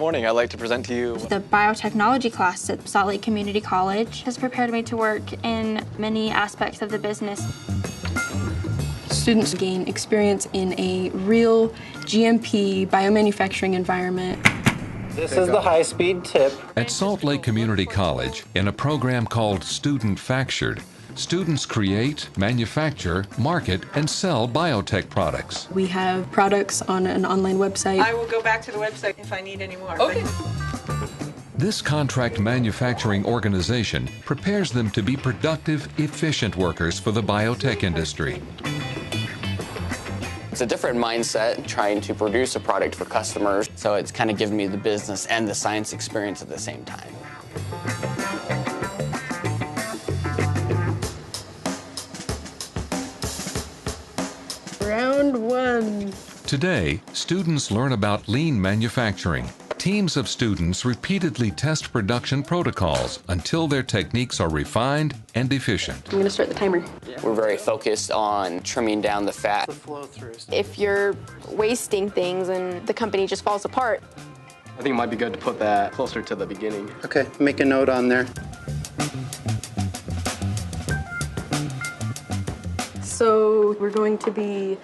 morning. I'd like to present to you The biotechnology class at Salt Lake Community College has prepared me to work in many aspects of the business. Students gain experience in a real GMP biomanufacturing environment. This is the high-speed tip. At Salt Lake Community College, in a program called STIDENTFfacturED, students create, manufacture, market, and sell biotech products. We have products on an online website. I will go back to the website if I need any more. Okay. This contract manufacturing organization prepares them to be productive, efficient workers for the biotech industry. It's a different mindset trying to produce a product for customers, so it's kind of given me the business and the science experience at the same time. Round one. Today, students learn about lean manufacturing. Teams of students repeatedly test production protocols until their techniques are refined and efficient. I'm going to start the timer. We're very focused on trimming down the fat. If you're wasting things and the company just falls apart. I think it might be good to put that closer to the beginning. Okay, make a note on there. So we're going to be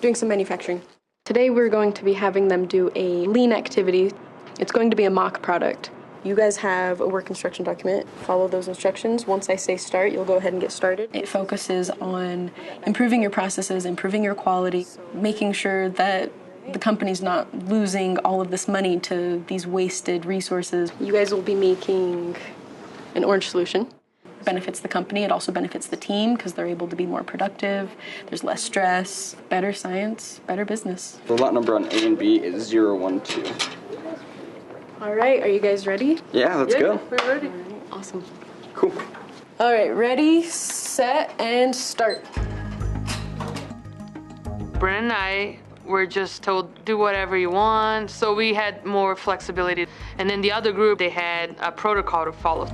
doing some manufacturing. Today we're going to be having them do a lean activity. It's going to be a mock product. You guys have a work instruction document. Follow those instructions. Once I say start, you'll go ahead and get started. It focuses on improving your processes, improving your quality, making sure that the company's not losing all of this money to these wasted resources. You guys will be making an orange solution. It benefits the company. It also benefits the team because they're able to be more productive. There's less stress, better science, better business. The lot number on A and B is 012. All right, are you guys ready? Yeah, let's go. We're ready. All right, awesome. Cool. All right, ready, set, and start. Brennan and I were just told, do whatever you want, so we had more flexibility. And then the other group, they had a protocol to follow.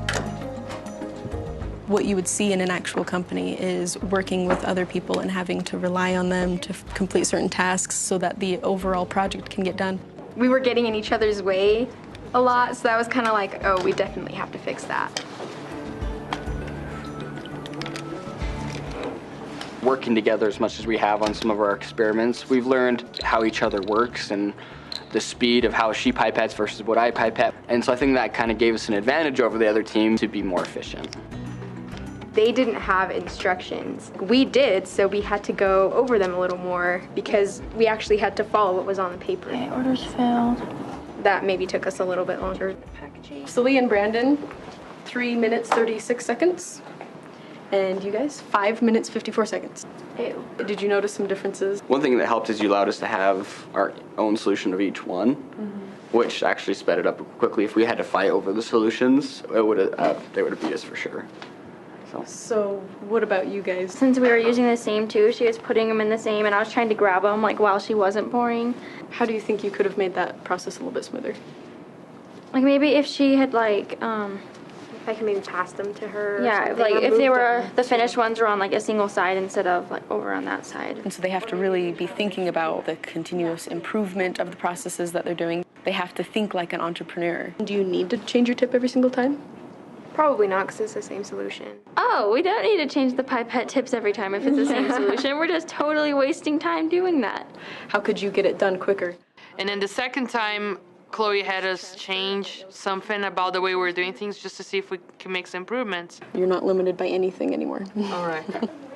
What you would see in an actual company is working with other people and having to rely on them to complete certain tasks so that the overall project can get done. We were getting in each other's way a lot, so that was kind of like, oh, we definitely have to fix that. Working together as much as we have on some of our experiments, we've learned how each other works and the speed of how she pipettes versus what I pipette. And so I think that kind of gave us an advantage over the other team to be more efficient. They didn't have instructions. We did, so we had to go over them a little more because we actually had to follow what was on the paper. Okay, orders filled. That maybe took us a little bit longer. Sully and Brandon, 3 minutes, 36 seconds. And you guys, 5 minutes, 54 seconds. Ew. Did you notice some differences? One thing that helped is you allowed us to have our own solution of each one, which actually sped it up quickly. If we had to fight over the solutions, they would have beat us for sure. So what about you guys? Since we were using the same two, she was putting them in the same, and I was trying to grab them like while she wasn't pouring. How do you think you could have made that process a little bit smoother? Like maybe if she had like, If I can maybe pass them to her. yeah, like if they were, the finished ones were on like a single side instead of like over on that side. And so they have to really be thinking about the continuous improvement of the processes that they're doing. They have to think like an entrepreneur. Do you need to change your tip every single time? Probably not, because it's the same solution. Oh, we don't need to change the pipette tips every time if it's the same solution. We're just totally wasting time doing that. How could you get it done quicker? And then the second time, Chloe had us change something about the way we were doing things just to see if we can make some improvements. You're not limited by anything anymore. All right.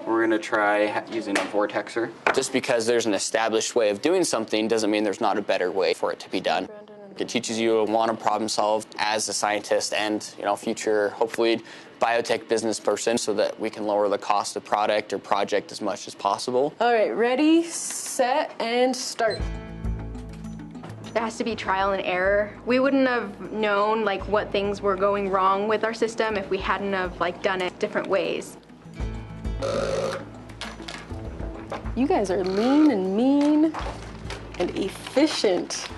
We're gonna try using a vortexer. Just because there's an established way of doing something doesn't mean there's not a better way for it to be done. It teaches you to want to problem solve as a scientist and, future, hopefully, biotech business person so that we can lower the cost of product or project as much as possible. All right, ready, set, and start. There has to be trial and error. We wouldn't have known like what things were going wrong with our system if we hadn't have like done it different ways. You guys are lean and mean and efficient.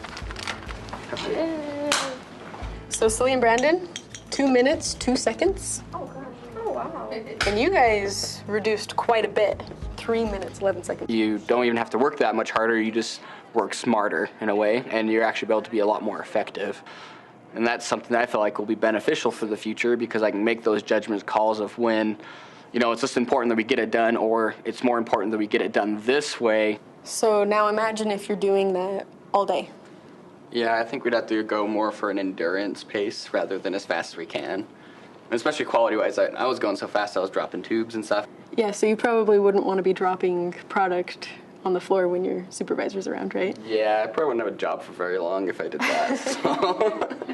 So Sully and Brandon, 2 minutes, 2 seconds. Oh gosh, oh wow. And you guys reduced quite a bit. 3 minutes, 11 seconds. You don't even have to work that much harder. You just work smarter in a way, and you're actually able to be a lot more effective. And that's something that I feel like will be beneficial for the future, because I can make those judgment calls of when, it's just important that we get it done, or it's more important that we get it done this way. So now imagine if you're doing that all day. Yeah, I think we'd have to go more for an endurance pace rather than as fast as we can. And especially quality-wise, I was going so fast I was dropping tubes and stuff. Yeah, so you probably wouldn't want to be dropping product on the floor when your supervisor's around, right? Yeah, I probably wouldn't have a job for very long if I did that.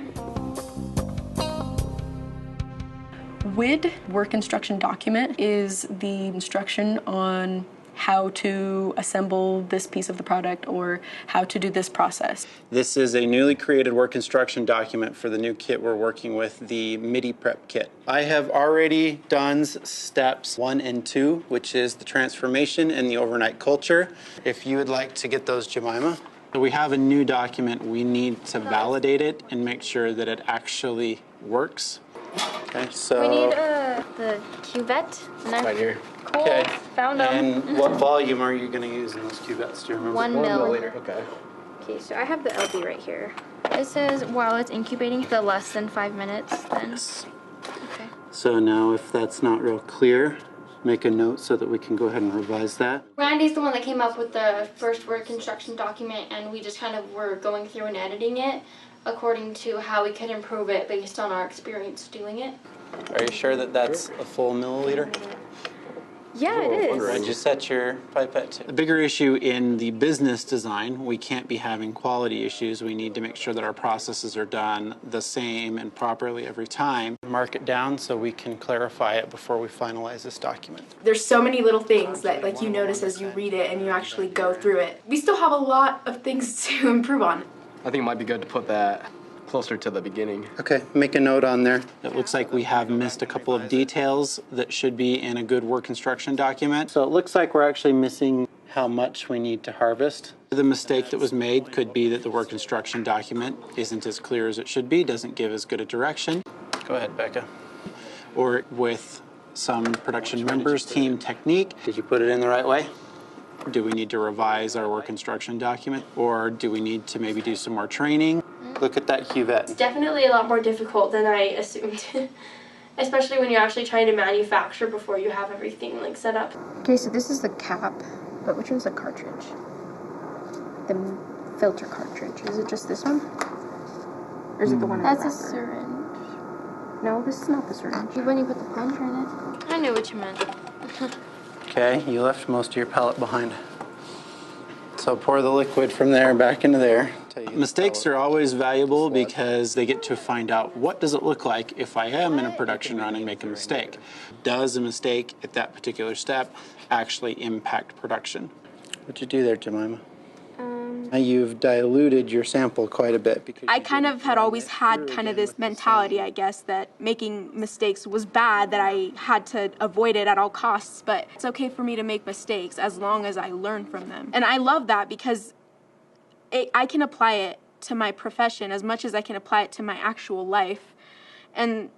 WID, work instruction document, is the instruction on how to assemble this piece of the product or how to do this process. This is a newly created work instruction document for the new kit we're working with, the MIDI prep kit. I have already done steps 1 and 2, which is the transformation and the overnight culture. If you would like to get those, Jemima. So we have a new document. We need to validate it and make sure that it actually works. Okay, so We need the cuvette. Right here. Cool. okay. Found them. And what volume are you going to use in those cuvettes? Do you remember? 1 1 mil. milliliter. Okay. Okay, so I have the LD right here. It says while it's incubating for less than 5 minutes, then. Okay. So now if that's not real clear, make a note so that we can go ahead and revise that. Randy's the one that came up with the first work instruction document, and we just kind of were going through and editing it according to how we could improve it based on our experience doing it. Are you sure that that's a full milliliter? Yeah, it is. Did you set your pipette to? The bigger issue in the business design, we can't be having quality issues. We need to make sure that our processes are done the same and properly every time. Mark it down so we can clarify it before we finalize this document. There's so many little things that you notice as you read it and you actually go through it. We still have a lot of things to improve on. I think it might be good to put that closer to the beginning. Okay, make a note on there. It looks like we have missed a couple of details that should be in a good work instruction document. So it looks like we're actually missing how much we need to harvest. The mistake that was made could be that the work instruction document isn't as clear as it should be, doesn't give as good a direction. Go ahead, Becca. Or with some production members, team technique. Did you put it in the right way? Do we need to revise our work instruction document? Or do we need to maybe do some more training? Look at that cuvette. Definitely a lot more difficult than I assumed. Especially when you're actually trying to manufacture before you have everything set up. Okay, so this is the cap, but which one's the cartridge? The filter cartridge. Is it just this one? Or is it the one in the That's a wrapper? syringe. No, this is not the syringe. When you put the plunger in it. I knew what you meant. Okay, you left most of your pellet behind. So pour the liquid from there back into there. Mistakes are always valuable because they get to find out what does it look like if I am in a production run and make a mistake. Does a mistake at that particular step actually impact production? What'd you do there, Jemima? You've diluted your sample quite a bit. Because I kind of had always had kind of this mentality, I guess, that making mistakes was bad, that I had to avoid it at all costs, but it's okay for me to make mistakes as long as I learn from them. And I love that because I can apply it to my profession as much as I can apply it to my actual life. And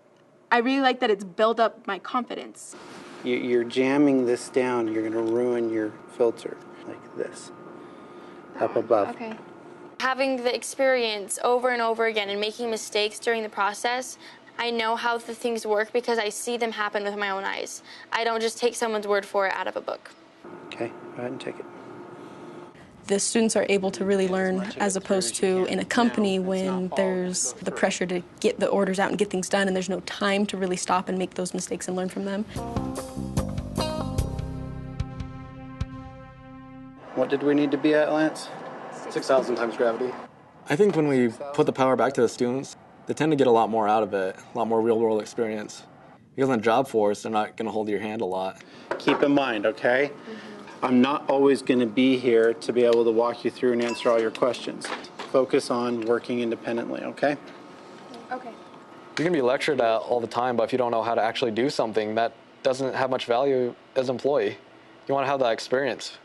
I really like that it's built up my confidence. You're jamming this down, you're going to ruin your filter like this. Up above. Okay. Having the experience over and over again and making mistakes during the process, I know how the things work because I see them happen with my own eyes. I don't just take someone's word for it out of a book. Okay, go ahead and take it. The students are able to really learn as opposed to in a company when there's the pressure to get the orders out and get things done and there's no time to really stop and make those mistakes and learn from them. What did we need to be at, Lance? 6,000 times gravity. I think when we put the power back to the students, they tend to get a lot more out of it, a lot more real-world experience. Because on a job force, they're not going to hold your hand a lot. Keep in mind, okay? I'm not always going to be here to be able to walk you through and answer all your questions. Focus on working independently, okay? Okay. You're going to be lectured at all the time, but if you don't know how to actually do something, that doesn't have much value as an employee. You want to have that experience.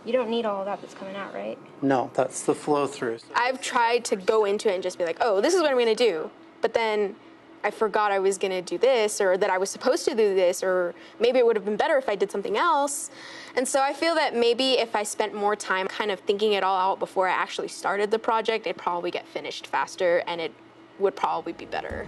You don't need all of that that's coming out, right? No, that's the flow through. I've tried to go into it and just be like, oh, this is what I'm going to do. But then I forgot I was gonna do this, or that I was supposed to do this, or maybe it would have been better if I did something else. And so I feel that maybe if I spent more time kind of thinking it all out before I actually started the project, it'd probably get finished faster and it would probably be better.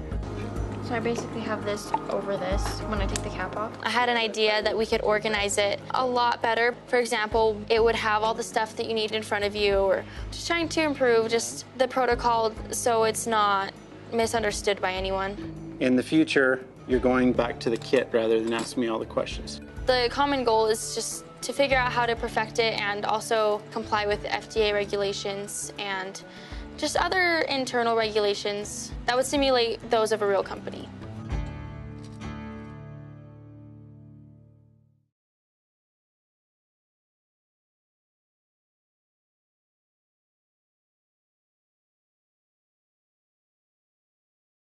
So I basically have this over this when I take the cap off. I had an idea that we could organize it a lot better. For example, it would have all the stuff that you need in front of you, or just trying to improve just the protocol so it's not misunderstood by anyone. In the future, you're going back to the kit rather than asking me all the questions. The common goal is just to figure out how to perfect it and also comply with the FDA regulations and just other internal regulations that would simulate those of a real company.